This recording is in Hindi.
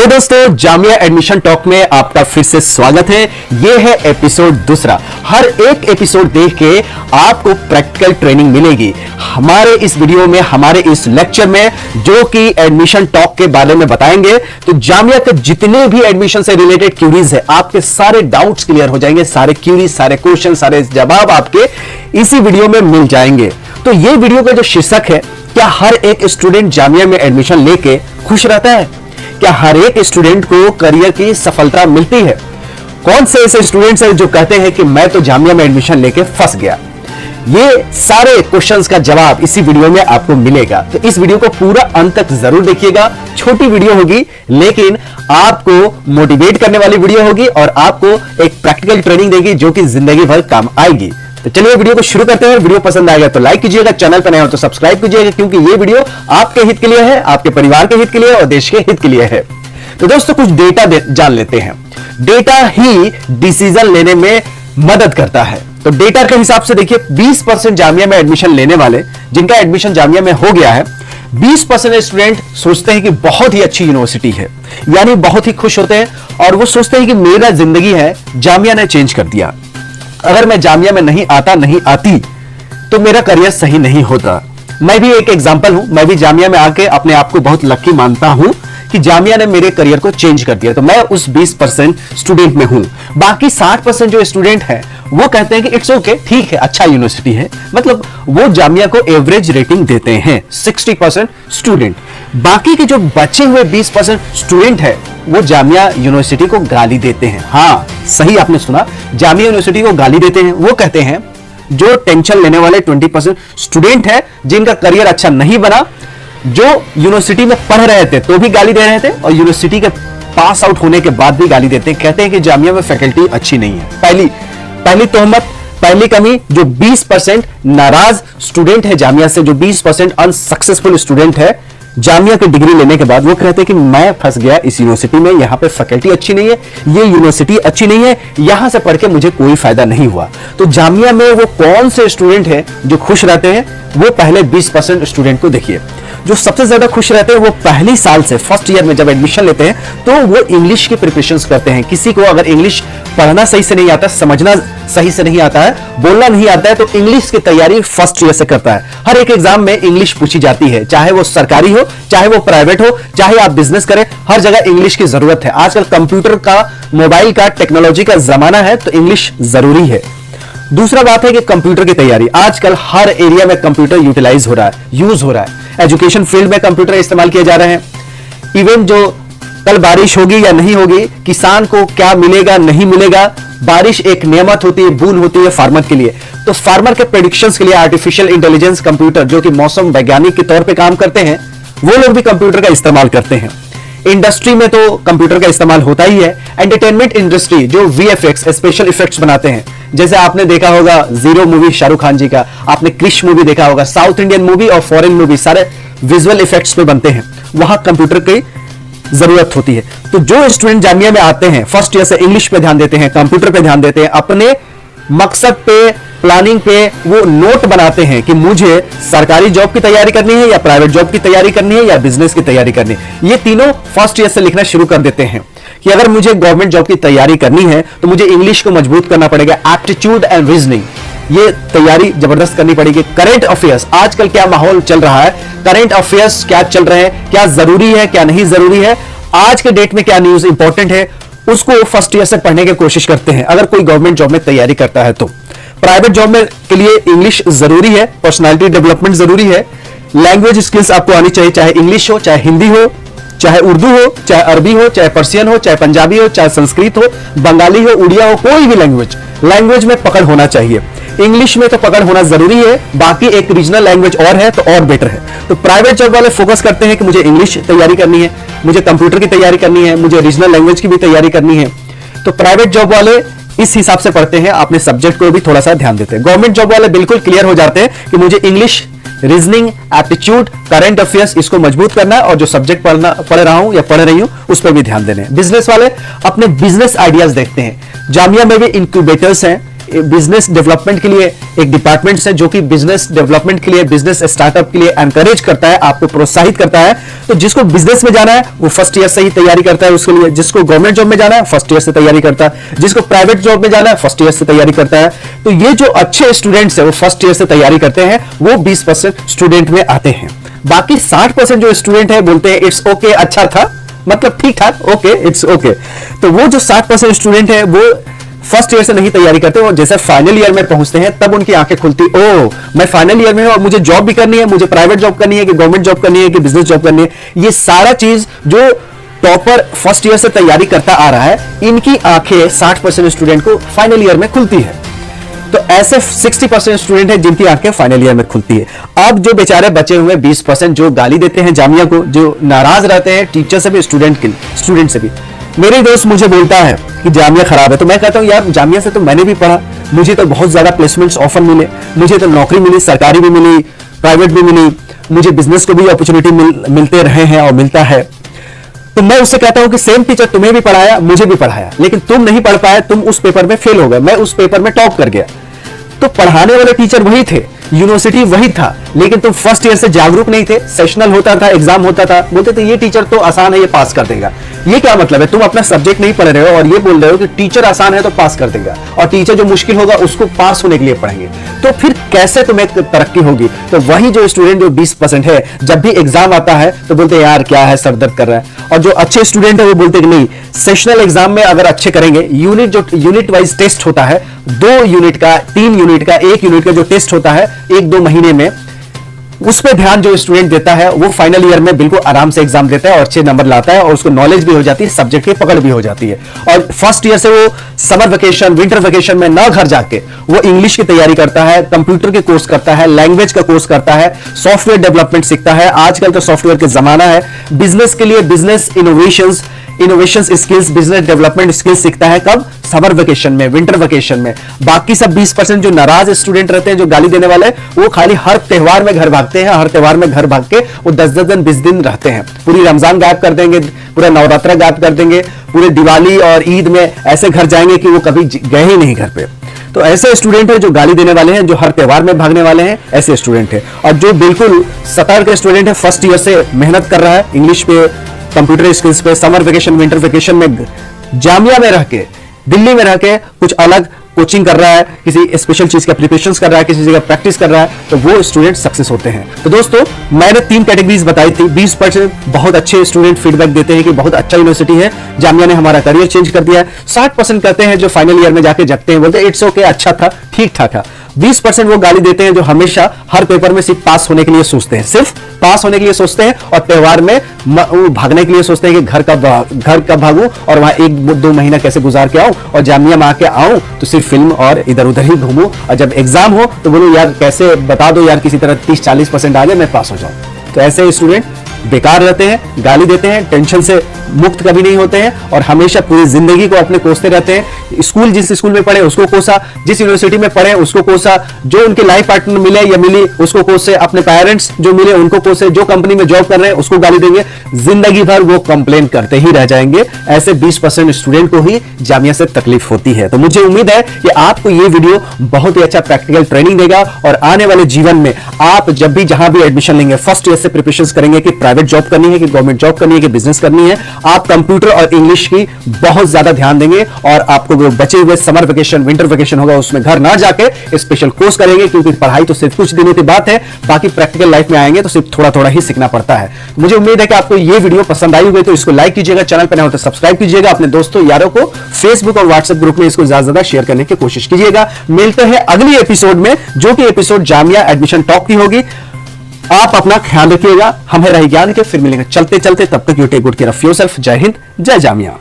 हेलो दोस्तों, जामिया एडमिशन टॉक में आपका फिर से स्वागत है। यह है एपिसोड दूसरा। हर एक एपिसोड देख के आपको प्रैक्टिकल ट्रेनिंग मिलेगी हमारे इस वीडियो में, हमारे इस लेक्चर में, जो कि एडमिशन टॉक के बारे में बताएंगे। तो जामिया के जितने भी एडमिशन से रिलेटेड क्यूरीज है, आपके सारे डाउट्स क्लियर हो जाएंगे, सारे क्यूरीज, सारे क्वेश्चन, सारे जवाब आपके इसी वीडियो में मिल जाएंगे। तो ये वीडियो का जो शीर्षक है, क्या हर एक स्टूडेंट जामिया में एडमिशन लेके खुश रहता है? क्या हर एक स्टूडेंट को करियर की सफलता मिलती है? कौन से ऐसे स्टूडेंट्स हैं जो कहते हैं कि मैं तो जामिया में एडमिशन लेके फंस गया? ये सारे क्वेश्चंस का जवाब इसी वीडियो में आपको मिलेगा। तो इस वीडियो को पूरा अंत तक जरूर देखिएगा। छोटी वीडियो होगी लेकिन आपको मोटिवेट करने वाली वीडियो होगी और आपको एक प्रैक्टिकल ट्रेनिंग देगी जो कि जिंदगी भर काम आएगी। तो चलिए वीडियो को शुरू करते हैं। वीडियो पसंद आएगा तो लाइक कीजिएगा, चैनल पर नए हो तो सब्सक्राइब कीजिएगा, क्योंकि ये वीडियो आपके हित के लिए है, आपके परिवार के हित के लिए और देश के हित के लिए है। तो दोस्तों, कुछ डेटा जान लेते हैं। डेटा ही डिसीजन लेने में मदद करता है। तो डेटा के हिसाब से देखिए, 20% जामिया में एडमिशन लेने वाले, जिनका एडमिशन जामिया में हो गया है, 20% स्टूडेंट सोचते हैं कि बहुत ही अच्छी यूनिवर्सिटी है, यानी बहुत ही खुश होते हैं और वो सोचते हैं कि मेरा जिंदगी है जामिया ने चेंज कर दिया। अगर मैं जामिया में नहीं आती तो मेरा करियर सही नहीं होता। मैं भी एक एग्जांपल हूं। मैं भी जामिया में आके अपने आप को बहुत लकी मानता हूं कि जामिया ने मेरे करियर को चेंज कर दिया। तो मैं उस 20% स्टूडेंट में हूं। बाकी 60% जो स्टूडेंट है वो कहते हैं कि इट्स ओके, ठीक है, अच्छा यूनिवर्सिटी है, मतलब वो जामिया को एवरेज रेटिंग देते हैं। 60% स्टूडेंट। बाकी के जो बचे हुए 20% स्टूडेंट है वो जामिया यूनिवर्सिटी को गाली देते हैं। हाँ, सही आपने सुना, जामिया यूनिवर्सिटी को गाली देते हैं। वो कहते हैं, जो टेंशन लेने वाले 20% स्टूडेंट है जिनका करियर अच्छा नहीं बना, जो यूनिवर्सिटी में पढ़ रहे थे तो भी गाली दे रहे थे और यूनिवर्सिटी के पास आउट होने के बाद भी गाली देते हैं। कहते हैं कि जामिया में फैकल्टी अच्छी नहीं है। पहली तोहमत, पहली कमी, जो 20% नाराज स्टूडेंट है जामिया से, जो 20% अनसक्सेसफुल स्टूडेंट है जामिया की डिग्री लेने के बाद, वो कहते हैं कि मैं फंस गया इस यूनिवर्सिटी में, यहां पे फैकल्टी अच्छी नहीं है, ये यूनिवर्सिटी अच्छी नहीं है, यहां से पढ़ के मुझे कोई फायदा नहीं हुआ। तो जामिया में वो कौन से स्टूडेंट हैं जो खुश रहते हैं? वो पहले 20% स्टूडेंट को देखिए। जो सबसे ज्यादा खुश रहते हैं वो पहली साल से, फर्स्ट ईयर में जब एडमिशन लेते हैं तो वो इंग्लिश की प्रिपरेशंस करते हैं। किसी को अगर इंग्लिश पढ़ना सही से नहीं आता, समझना सही से नहीं आता है, बोलना नहीं आता है, तो इंग्लिश की तैयारी फर्स्ट ईयर से करता है। हर एक एग्जाम में इंग्लिश पूछी जाती है, चाहे वो सरकारी हो, चाहे वो प्राइवेट हो, चाहे आप बिजनेस करें, हर जगह इंग्लिश की जरूरत है। आजकल कंप्यूटर का, मोबाइल का, टेक्नोलॉजी का जमाना है, तो इंग्लिश जरूरी है। दूसरा बात है कि कंप्यूटर की तैयारी। आजकल हर एरिया में कंप्यूटर यूटिलाइज हो रहा है, यूज हो रहा है। एजुकेशन फील्ड में कंप्यूटर इस्तेमाल किए जा रहे हैं। इवन जो कल बारिश होगी या नहीं होगी, किसान को क्या मिलेगा नहीं मिलेगा, बारिश एक नियमत होती है, बूंद होती है फार्मर के लिए। तो फार्मर के प्रेडिक्शंस के लिए आर्टिफिशियल इंटेलिजेंस कंप्यूटर, जो कि मौसम वैज्ञानिक के तौर पे काम करते हैं, वो लोग भी कंप्यूटर का इस्तेमाल करते हैं। इंडस्ट्री में तो कंप्यूटर का इस्तेमाल होता ही है। एंटरटेनमेंट इंडस्ट्री, जो वीएफएक्स, स्पेशल इफेक्ट्स बनाते हैं, जैसे आपने देखा होगा जीरो मूवी शाहरुख खान जी का, आपने क्रिश मूवी देखा होगा, साउथ इंडियन मूवी और फॉरेन मूवी सारे विजुअल इफेक्ट्स पे बनते हैं, वहां कंप्यूटर की जरूरत होती है। तो जो स्टूडेंट जामिया में आते हैं, फर्स्ट ईयर से इंग्लिश पे ध्यान देते हैं, कंप्यूटर पे ध्यान देते हैं, अपने मकसद पे, प्लानिंग पे वो नोट बनाते हैं कि मुझे सरकारी जॉब की तैयारी करनी है या प्राइवेट जॉब की तैयारी करनी है या बिजनेस की तैयारी करनी है। ये तीनों फर्स्ट ईयर से लिखना शुरू कर देते हैं कि अगर मुझे गवर्नमेंट जॉब की तैयारी करनी है तो मुझे इंग्लिश को मजबूत करना पड़ेगा, एप्टीट्यूड एंड रीजनिंग, ये तैयारी जबरदस्त करनी पड़ेगी। करंट अफेयर्स, आजकल क्या माहौल चल रहा है, करंट अफेयर्स क्या चल रहे हैं, क्या जरूरी है, क्या नहीं जरूरी है, आज के डेट में क्या न्यूज इंपॉर्टेंट है, उसको फर्स्ट ईयर से पढ़ने की कोशिश करते हैं अगर कोई गवर्नमेंट जॉब में तैयारी करता है तो। प्राइवेट जॉब में के लिए इंग्लिश जरूरी है, पर्सनालिटी डेवलपमेंट जरूरी है, लैंग्वेज स्किल्स आपको आनी चाहिए, चाहे इंग्लिश हो, चाहे हिंदी हो, चाहे उर्दू हो, चाहे अरबी हो, चाहे पर्सियन हो, चाहे पंजाबी हो, चाहे संस्कृत हो, बंगाली हो, उड़िया हो, कोई भी लैंग्वेज में पकड़ होना चाहिए। इंग्लिश में तो पकड़ होना जरूरी है, बाकी एक रीजनल लैंग्वेज और है तो और बेटर है। तो प्राइवेट जॉब वाले फोकस करते हैं कि मुझे इंग्लिश तैयारी करनी है, मुझे कंप्यूटर की तैयारी करनी है, मुझे रीजनल लैंग्वेज की भी तैयारी करनी है। तो प्राइवेट जॉब वाले इस हिसाब से पढ़ते हैं, अपने सब्जेक्ट को भी थोड़ा सा ध्यान देते हैं। गवर्नमेंट जॉब वाले बिल्कुल क्लियर हो जाते हैं कि मुझे English, reasoning, aptitude, current affairs, इसको मजबूत करना है और जो सब्जेक्ट पढ़ रहा हूं या पढ़ रही हूं उस पर भी ध्यान देने हैं। बिजनेस वाले अपने बिजनेस आइडियाज देखते हैं। जामिया में भी इंक्यूबेटर्स हैं, बिजनेस डेवलपमेंट के लिए एक डिपार्टमेंट है जो कि बिजनेस डेवलपमेंट के लिए, बिजनेस स्टार्टअप के लिए एनकरेज करता है, आपको प्रोत्साहित करता है। तो जिसको बिजनेस में जाना है वो फर्स्ट ईयर से ही तैयारी करता है उसके लिए, जिसको गवर्नमेंट जॉब में जाना है फर्स्ट ईयर से तैयारी करता है, जिसको प्राइवेट जॉब में जाना है फर्स्ट ईयर से तैयारी करता है। तो ये जो अच्छे स्टूडेंट्स है वो फर्स्ट ईयर से तैयारी करते हैं, वो 20% स्टूडेंट में आते हैं। बाकी 60% जो स्टूडेंट है बोलते हैं इट्स ओके, अच्छा था, मतलब ठीक ठाक, ओके, इट्स ओके। तो वो जो 60% स्टूडेंट है वो फर्स्ट ईयर से नहीं तैयारी करते, और जैसे फाइनल ईयर में पहुंचते हैं तब उनकी आंखें खुलती, ओ मैं फाइनल ईयर में हूं और मुझे जॉब भी करनी है, मुझे प्राइवेट जॉब करनी है कि गवर्नमेंट जॉब करनी है कि बिजनेस जॉब करनी है। ये सारा चीज जो टॉपर फर्स्ट ईयर से तैयारी करता आ रहा है, इनकी आंखें 60% स्टूडेंट को फाइनल ईयर में खुलती है। तो ऐसे 60% स्टूडेंट हैं जिनकी आंखें फाइनल ईयर में खुलती है। अब जो बेचारे बचे हुए 20% जो गाली देते हैं जामिया को, जो नाराज रहते हैं टीचर से भी, स्टूडेंट से भी। मेरे दोस्त मुझे बोलता है कि जामिया खराब है, तो मैं कहता हूं यार जामिया से तो मैंने भी पढ़ा, मुझे तो बहुत ज्यादा प्लेसमेंट्स ऑफर मिले, मुझे तो नौकरी मिली, सरकारी भी मिली, प्राइवेट भी मिली, मुझे बिजनेस को भी अपॉर्चुनिटी मिलते रहे हैं और मिलता है। तो मैं उससे कहता हूं कि सेम टीचर तुम्हें भी पढ़ाया, मुझे भी पढ़ाया, लेकिन तुम नहीं पढ़ पाए, तुम उस पेपर में फेल हो गए, मैं उस पेपर में टॉप कर गया। तो पढ़ाने वाले टीचर वही थे, यूनिवर्सिटी वही था, लेकिन तुम फर्स्ट ईयर से जागरूक नहीं थे। सेशनल होता था, एग्जाम होता था, बोलते थे ये टीचर तो आसान है, ये पास कर देगा। ये क्या मतलब है? तुम अपना सब्जेक्ट नहीं पढ़ रहे हो और ये बोल रहे हो कि टीचर आसान है तो पास कर देगा, और टीचर जो मुश्किल होगा उसको पास होने के लिए पढ़ेंगे, तो फिर कैसे तुम्हें तरक्की होगी? तो वही जो स्टूडेंट जो 20% है, जब भी एग्जाम आता है तो बोलते हैं यार क्या है, सर दर्द कर रहा है। और जो अच्छे स्टूडेंट है वो बोलते हैं कि नहीं, सेशनल एग्जाम में अगर अच्छे करेंगे, यूनिट वाइज टेस्ट होता है, 2 यूनिट का, 3 यूनिट का, 1 यूनिट का जो टेस्ट होता है 1-2 महीने में, उस पे ध्यान जो स्टूडेंट देता है वो फाइनल ईयर में बिल्कुल आराम से एग्जाम देता है और अच्छे नंबर लाता है, और उसको नॉलेज भी हो जाती है, सब्जेक्ट की पकड़ भी हो जाती है। और फर्स्ट ईयर से वो समर वेकेशन, विंटर वेकेशन में ना घर जाके वो इंग्लिश की तैयारी करता है, कंप्यूटर के कोर्स करता है, लैंग्वेज का कोर्स करता है, सॉफ्टवेयर डेवलपमेंट सीखता है। आजकल तो सॉफ्टवेयर के जमाना है, बिजनेस के लिए business innovation skills, business development skills सीखता है। कब? समर वेकेशन में, विंटर वेकेशन में। बाकी सब 20% जो नाराज स्टूडेंट रहते हैं, जो गाली देने वाले, वो खाली हर त्योहार में घर भागते हैं, हर त्योहार में घर भाग के वो 10-10 दिन 20 दिन रहते हैं, पूरी रमजान गायब कर देंगे, पूरा नवरात्रा गायब कर देंगे, पूरे दिवाली और ईद में ऐसे घर जाएंगे कि वो कभी गए ही नहीं घर पे। तो ऐसे स्टूडेंट है जो गाली देने वाले हैं, जो हर त्योहार में भागने वाले हैं, ऐसे स्टूडेंट है। और जो बिल्कुल सतर्क स्टूडेंट है, फर्स्ट ईयर से मेहनत कर रहा है इंग्लिश पे, कंप्यूटर स्किल्स पे, समर वेकेशन, विंटर वेकेशन में जामिया में रह के, दिल्ली में रह के कुछ अलग कोचिंग कर रहा है, किसी स्पेशल चीज का प्रिपरेशन कर रहा है, किसी जगह प्रैक्टिस कर रहा है, तो वो स्टूडेंट सक्सेस होते हैं। तो दोस्तों मैंने 3 कैटेगरीज बताई थी। 20% बहुत अच्छे स्टूडेंट फीडबैक देते हैं कि बहुत अच्छा यूनिवर्सिटी है, जामिया ने हमारा करियर चेंज कर दिया है। 60% कहते हैं जो फाइनल ईयर में जाके जगते हैं, बोलते हैं इट्स ओके, अच्छा था, ठीक ठाक था। 20% वो गाली देते हैं जो हमेशा हर पेपर में सिर्फ पास होने के लिए सोचते हैं, सिर्फ पास होने के लिए सोचते हैं, और त्योहार में भागने के लिए सोचते हैं कि घर कब भागूं और वहां 1-2 महीना कैसे गुजार के आऊं, और जामिया में आके आऊं तो सिर्फ फिल्म और इधर उधर ही घूमूं, और जब एग्जाम हो तो बोलूं यार कैसे बता दो यार, किसी तरह 30-40% आ जाए मैं पास हो जाऊं। तो ऐसे स्टूडेंट बेकार रहते हैं, गाली देते हैं, टेंशन से मुक्त कभी नहीं होते हैं, और हमेशा पूरी जिंदगी को अपने कोसते रहते हैं। स्कूल, जिस स्कूल में पढ़े उसको कोसा, जिस यूनिवर्सिटी में पढ़े उसको कोसा, जो उनके लाइफ पार्टनर मिले या मिली उसको कोसे, अपने पेरेंट्स जो मिले उनको कोसे, जो कंपनी में जॉब कर रहे हैं उसको गाली देंगे, जिंदगी भर वो कंप्लेन करते ही रह जाएंगे। ऐसे 20% स्टूडेंट को ही जामिया से तकलीफ होती है। तो मुझे उम्मीद है कि आपको ये वीडियो बहुत ही अच्छा प्रैक्टिकल ट्रेनिंग देगा, और आने वाले जीवन में आप जब भी जहां भी एडमिशन लेंगे, फर्स्ट ईयर से प्रिपरेशन करेंगे कि प्राइवेट जॉब करनी है कि गवर्नमेंट जॉब करनी है कि बिजनेस करनी है, आप कंप्यूटर और इंग्लिश की बहुत ज्यादा ध्यान देंगे, और आपको वो बचे हुए समर वेकेशन, विंटर वेकेशन होगा उसमें घर ना जाके स्पेशल कोर्स करेंगे, क्योंकि पढ़ाई तो सिर्फ कुछ दिनों की बात है, बाकी प्रैक्टिकल लाइफ में आएंगे तो सिर्फ थोड़ा थोड़ा ही सीखना पड़ता है। मुझे उम्मीद है कि आपको ये वीडियो पसंद आई होगी, तो इसको लाइक कीजिएगा, चैनल पर नए हो तो सब्सक्राइब कीजिएगा, अपने दोस्तों यारों को फेसबुक और व्हाट्सएप ग्रुप में इसको ज्यादा शेयर करने की कोशिश कीजिएगा। मिलते हैं अगली एपिसोड में, जो कि एपिसोड जामिया एडमिशन टॉक की होगी। आप अपना ख्याल रखिएगा, हम है रही ज्ञान के, फिर मिलेंगे चलते चलते, तब तक you take good care of yourself. जय हिंद, जय जामिया।